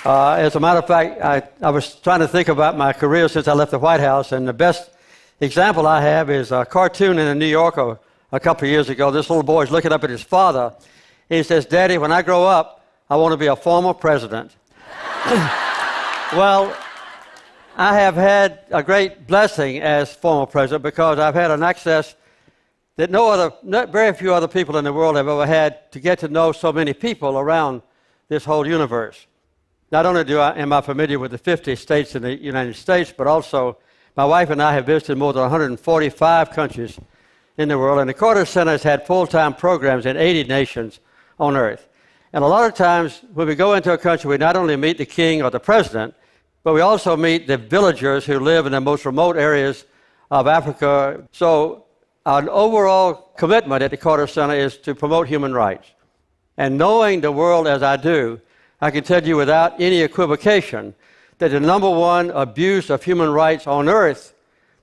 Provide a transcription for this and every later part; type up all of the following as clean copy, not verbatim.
As a matter of fact, I was trying to think about my career since I left the White House, and the best example I have is a cartoon in the New Yorker a couple of years ago. This little boy is looking up at his father. He says, "Daddy, when I grow up, I want to be a former president." Well, I have had a great blessing as former president because I've had an access that very few other people in the world have ever had to get to know so many people around this whole universe. Not only am I familiar with the 50 states in the United States, but also my wife and I have visited more than 145 countries in the world, and the Carter Center has had full-time programs in 80 nations on Earth. And a lot of times when we go into a country, we not only meet the king or the president, but we also meet the villagers who live in the most remote areas of Africa. So our overall commitment at the Carter Center is to promote human rights. And knowing the world as I do, I can tell you without any equivocation that the number one abuse of human rights on earth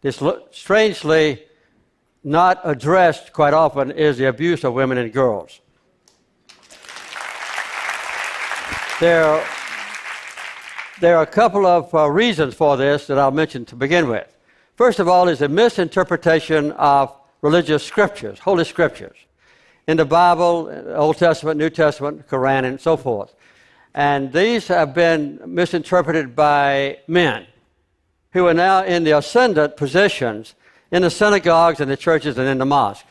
is strangely not addressed quite often is the abuse of women and girls. There are a couple of reasons for this that I'll mention to begin with. First of all is a misinterpretation of religious scriptures, holy scriptures. In the Bible, Old Testament, New Testament, Quran, and so forth. And these have been misinterpreted by men who are now in the ascendant positions in the synagogues and the churches and in the mosques.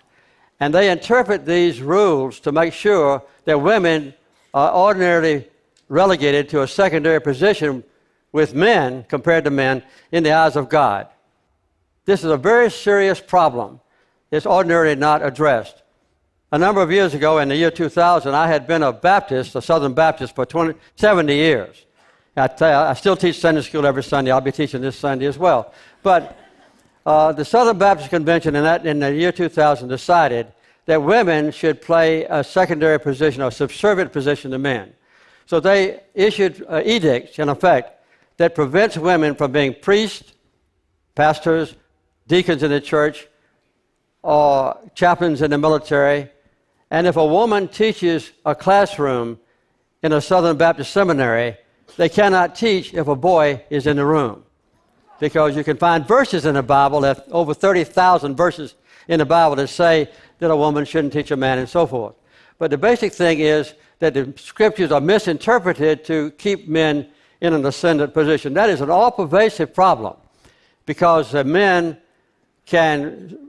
And they interpret these rules to make sure that women are ordinarily relegated to a secondary position with men compared to men in the eyes of God. This is a very serious problem. It's ordinarily not addressed. A number of years ago, in the year 2000, I had been a Baptist, a Southern Baptist, for 70 years. I still teach Sunday school every Sunday. I'll be teaching this Sunday as well. But the Southern Baptist Convention in the year 2000 decided that women should play a secondary position, a subservient position to men. So they issued edicts, in effect, that prevents women from being priests, pastors, deacons in the church, or chaplains in the military. And if a woman teaches a classroom in a Southern Baptist seminary, they cannot teach if a boy is in the room. Because you can find verses in the Bible, over 30,000 verses in the Bible that say that a woman shouldn't teach a man and so forth. But the basic thing is that the scriptures are misinterpreted to keep men in an ascendant position. That is an all-pervasive problem because men can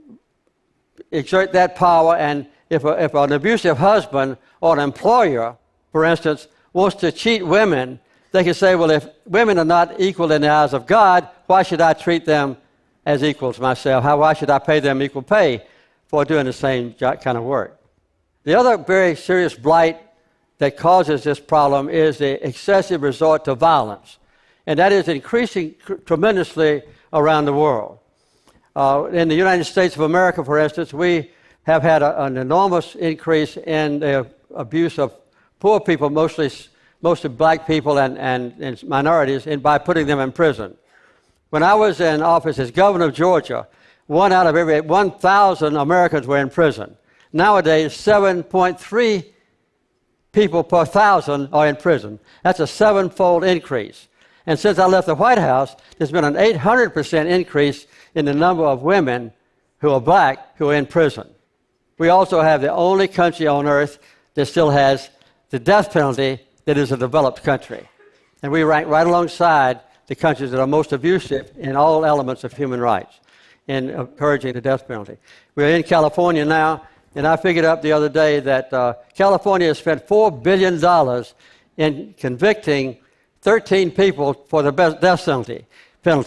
exert that power, and if an abusive husband or an employer, for instance, wants to cheat women, they can say, well, if women are not equal in the eyes of God, why should I treat them as equals myself? Why should I pay them equal pay for doing the same kind of work? The other very serious blight that causes this problem is the excessive resort to violence, and that is increasing tremendously around the world. In the United States of America, for instance, we have had an enormous increase in the abuse of poor people, mostly black people and minorities, by putting them in prison. When I was in office as governor of Georgia, 1 out of every 1,000 Americans were in prison. Nowadays, 7.3 people per 1,000 are in prison. That's a 7-fold increase. And since I left the White House, there's been an 800% increase in the number of women who are black who are in prison. We also have the only country on earth that still has the death penalty that is a developed country. And we rank right alongside the countries that are most abusive in all elements of human rights in encouraging the death penalty. We're in California now, and I figured out the other day that California has spent $4 billion in convicting 13 people for the death penalty.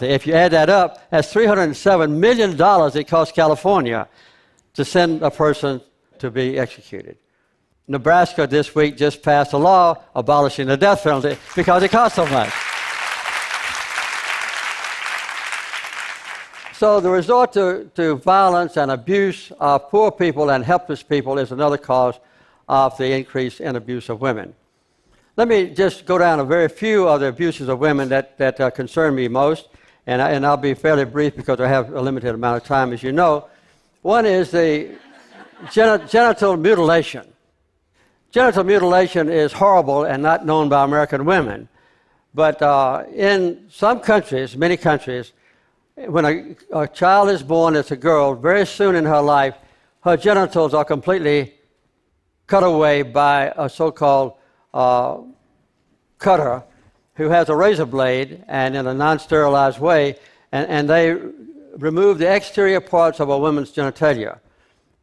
If you add that up, that's $307 million it costs California to send a person to be executed. Nebraska this week just passed a law abolishing the death penalty because it costs so much. So the resort to violence and abuse of poor people and helpless people is another cause of the increase in abuse of women. Let me just go down a very few of the abuses of women that concern me most, and I'll be fairly brief because I have a limited amount of time, as you know. One is the genital mutilation. Genital mutilation is horrible and not known by American women, But in some countries, many countries, when a child is born as a girl, very soon in her life, her genitals are completely cut away by a so-called cutter who has a razor blade and in a non-sterilized way, and they remove the exterior parts of a woman's genitalia.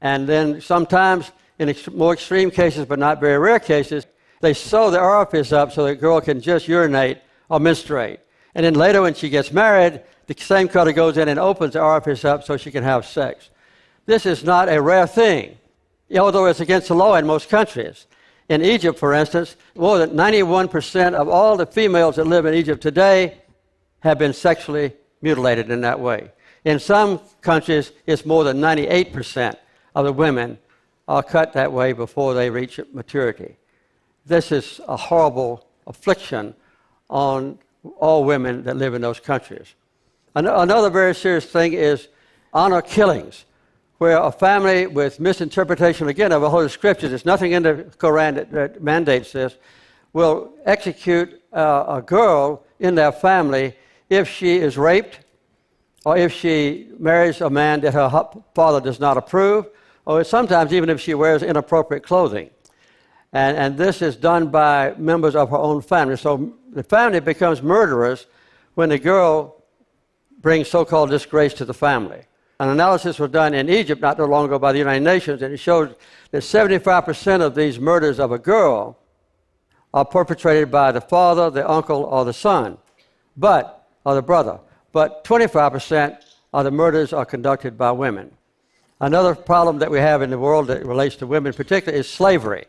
And then sometimes, in more extreme cases, but not very rare cases, they sew the orifice up so the girl can just urinate or menstruate. And then later when she gets married, the same cutter goes in and opens the orifice up so she can have sex. This is not a rare thing, although it's against the law in most countries. In Egypt, for instance, more than 91% of all the females that live in Egypt today have been sexually mutilated in that way. In some countries, it's more than 98% of the women are cut that way before they reach maturity. This is a horrible affliction on all women that live in those countries. Another very serious thing is honor killings, where a family with misinterpretation, again, of the Holy Scriptures, there's nothing in the Quran that mandates this, will execute a girl in their family if she is raped, or if she marries a man that her father does not approve, or sometimes even if she wears inappropriate clothing. And this is done by members of her own family. So the family becomes murderers when the girl brings so-called disgrace to the family. An analysis was done in Egypt not too long ago by the United Nations, and it showed that 75% of these murders of a girl are perpetrated by the father, the uncle, or the son, or the brother. But 25% of the murders are conducted by women. Another problem that we have in the world that relates to women in particular is slavery,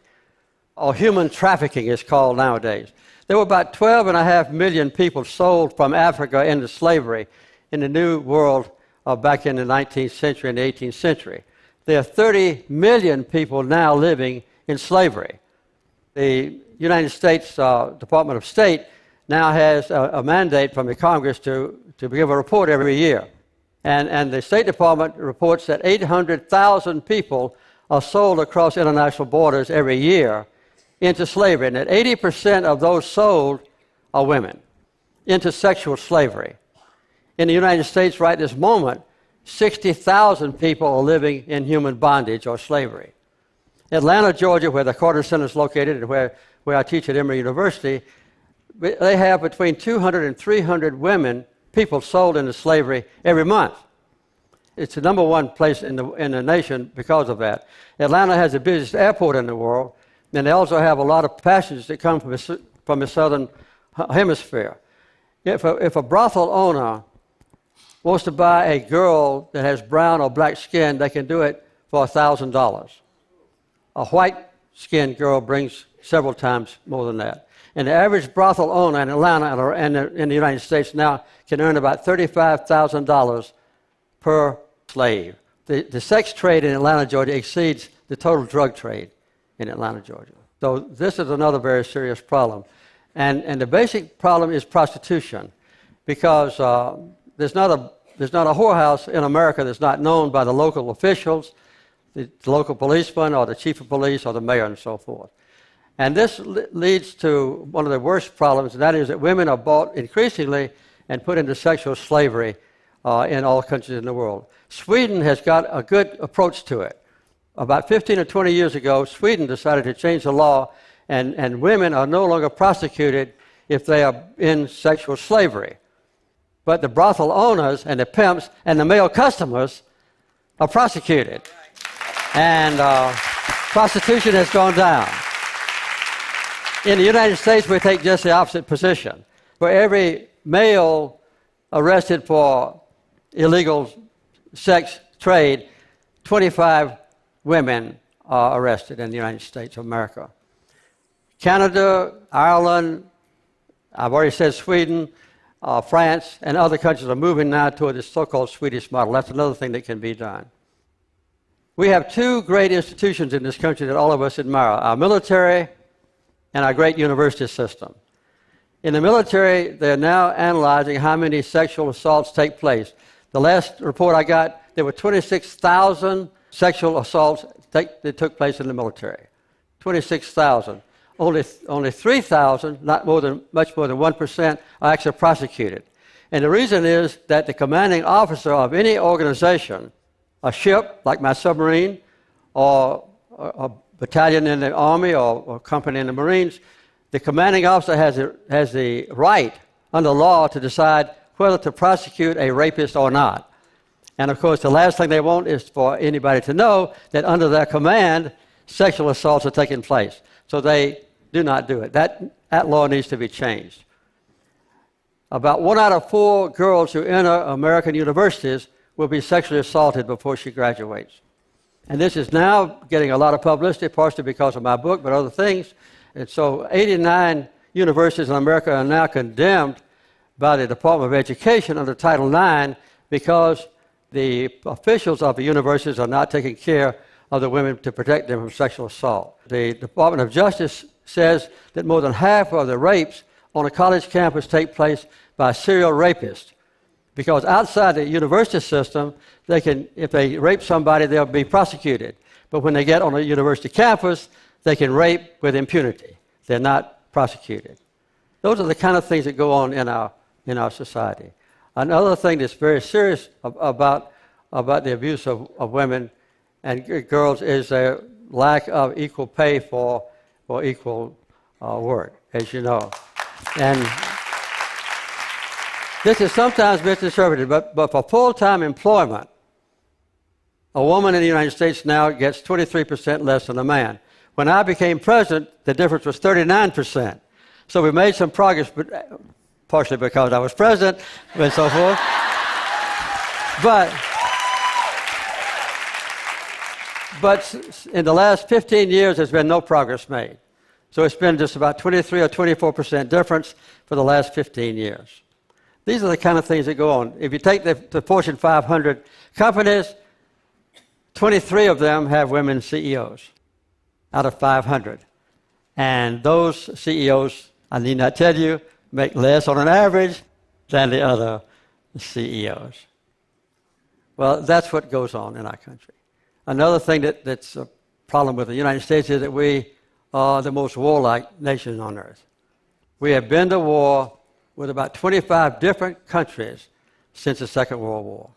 or human trafficking is called nowadays. There were about 12.5 million people sold from Africa into slavery in the New World back in the 19th century and the 18th century. There are 30 million people now living in slavery. The United States Department of State now has a mandate from the Congress to give a report every year. And the State Department reports that 800,000 people are sold across international borders every year into slavery, and that 80% of those sold are women into sexual slavery. In the United States right this moment, 60,000 people are living in human bondage or slavery. Atlanta, Georgia, where the Carter Center is located and where I teach at Emory University, they have between 200 and 300 people sold into slavery every month. It's the number one place in the nation because of that. Atlanta has the busiest airport in the world, and they also have a lot of passengers that come from the southern hemisphere. If a brothel owner wants to buy a girl that has brown or black skin, they can do it for $1,000. A white-skinned girl brings several times more than that. And the average brothel owner in Atlanta and in the United States now can earn about $35,000 per slave. The sex trade in Atlanta, Georgia exceeds the total drug trade in Atlanta, Georgia. So this is another very serious problem. And the basic problem is prostitution, because there's not a whorehouse in America that's not known by the local officials, the local policeman or the chief of police or the mayor and so forth. And this leads to one of the worst problems, and that is that women are bought increasingly and put into sexual slavery in all countries in the world. Sweden has got a good approach to it. About 15 or 20 years ago, Sweden decided to change the law, and women are no longer prosecuted if they are in sexual slavery. But the brothel owners and the pimps and the male customers are prosecuted. And prostitution has gone down. In the United States, we take just the opposite position. For every male arrested for illegal sex trade, 25 women are arrested in the United States of America. Canada, Ireland, I've already said Sweden, France, and other countries are moving now toward this so-called Swedish model. That's another thing that can be done. We have two great institutions in this country that all of us admire, our military and our great university system. In the military, they're now analyzing how many sexual assaults take place. The last report I got, there were 26,000 sexual assaults that took place in the military. 26,000. only 3,000, much more than 1%, are actually prosecuted. And the reason is that the commanding officer of any organization, a ship like my submarine, or a battalion in the Army or a company in the Marines, the commanding officer has the right under law to decide whether to prosecute a rapist or not. And of course, the last thing they want is for anybody to know that under their command, sexual assaults are taking place. So they do not do it. That law needs to be changed. About 1 out of 4 girls who enter American universities will be sexually assaulted before she graduates. And this is now getting a lot of publicity, partially because of my book, but other things. And so 89 universities in America are now condemned by the Department of Education under Title IX because the officials of the universities are not taking care of the women to protect them from sexual assault. The Department of Justice says that more than half of the rapes on a college campus take place by serial rapists, because outside the university system, if they rape somebody, they'll be prosecuted. But when they get on a university campus, they can rape with impunity. They're not prosecuted. Those are the kind of things that go on in our society. Another thing that's very serious about the abuse of women and girls is their lack of equal pay for equal work, as you know. And this is sometimes misinterpreted, but for full-time employment, a woman in the United States now gets 23% less than a man. When I became president, the difference was 39%. So we made some progress, but partially because I was president and so forth. But in the last 15 years, there's been no progress made. So it's been just about 23 or 24% difference for the last 15 years. These are the kind of things that go on. If you take the Fortune 500 companies, 23 of them have women CEOs out of 500. And those CEOs, I need not tell you, make less on an average than the other CEOs. Well, that's what goes on in our country. Another thing that's a problem with the United States is that we are the most warlike nation on earth. We have been to war with about 25 different countries since the Second World War.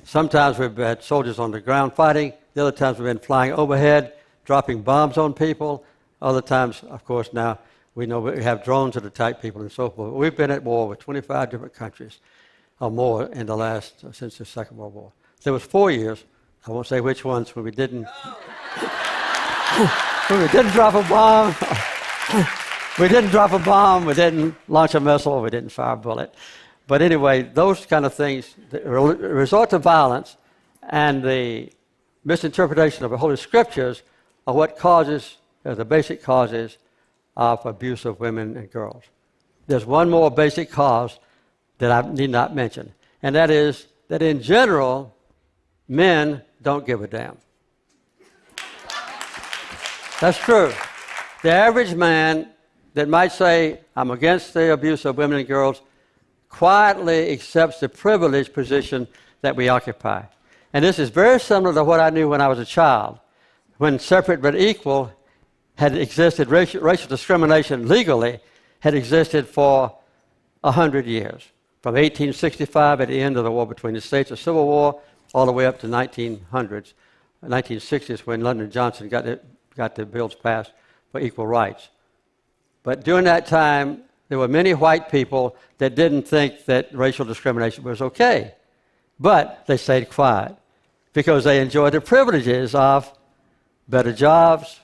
Sometimes we've had soldiers on the ground fighting. The other times we've been flying overhead, dropping bombs on people. Other times, of course, now we know we have drones that attack people and so forth. We've been at war with 25 different countries or more in the last, since the Second World War. There was 4 years, I won't say which ones, when we didn't, when we didn't drop a bomb. We didn't drop a bomb, we didn't launch a missile, we didn't fire a bullet. But anyway, those kind of things, the resort to violence and the misinterpretation of the Holy Scriptures are what causes, the basic causes of abuse of women and girls. There's one more basic cause that I need not mention, and that is that in general, men don't give a damn. That's true. The average man that might say, I'm against the abuse of women and girls, quietly accepts the privileged position that we occupy. And this is very similar to what I knew when I was a child, when separate but equal had existed, racial discrimination legally had existed for 100 years, from 1865 at the end of the war between the states, the Civil War, all the way up to 1900s, 1960s, when Lyndon Johnson got the bills passed for equal rights. But during that time, there were many white people that didn't think that racial discrimination was okay. But they stayed quiet because they enjoyed the privileges of better jobs,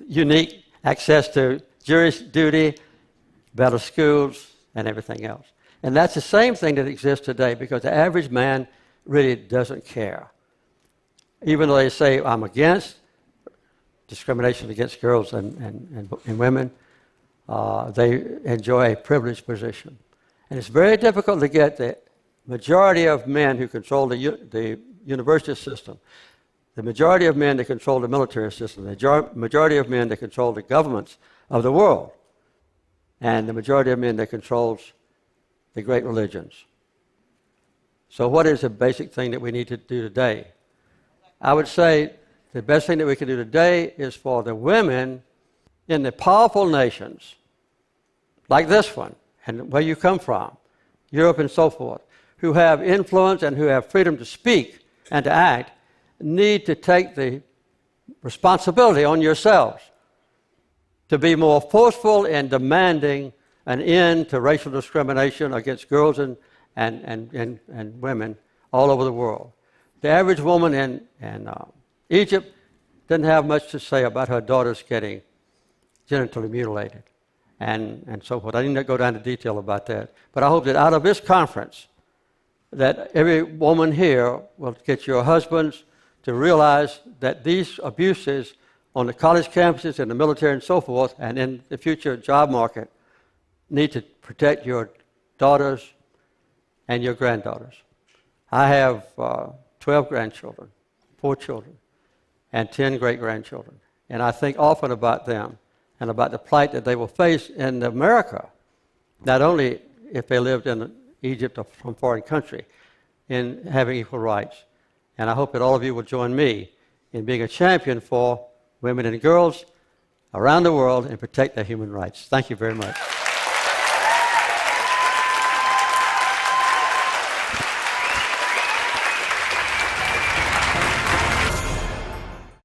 unique access to jury duty, better schools, and everything else. And that's the same thing that exists today because the average man really doesn't care. Even though they say, I'm against discrimination against girls and women, they enjoy a privileged position. And it's very difficult to get the majority of men who control the university system, the majority of men that control the military system, the majority of men that control the governments of the world, and the majority of men that controls the great religions. So what is the basic thing that we need to do today? I would say the best thing that we can do today is for the women in the powerful nations, like this one, and where you come from, Europe and so forth, who have influence and who have freedom to speak and to act, need to take the responsibility on yourselves to be more forceful in demanding an end to racial discrimination against girls and women all over the world. The average woman in Egypt didn't have much to say about her daughters getting genitally mutilated and so forth. I need not go down to detail about that. But I hope that out of this conference, that every woman here will get your husbands to realize that these abuses on the college campuses and the military and so forth, and in the future job market, need to protect your daughters and your granddaughters. I have 12 grandchildren, 4 children, and 10 great-grandchildren. And I think often about them and about the plight that they will face in America, not only if they lived in Egypt or some foreign country, in having equal rights. And I hope that all of you will join me in being a champion for women and girls around the world and protect their human rights. Thank you very much.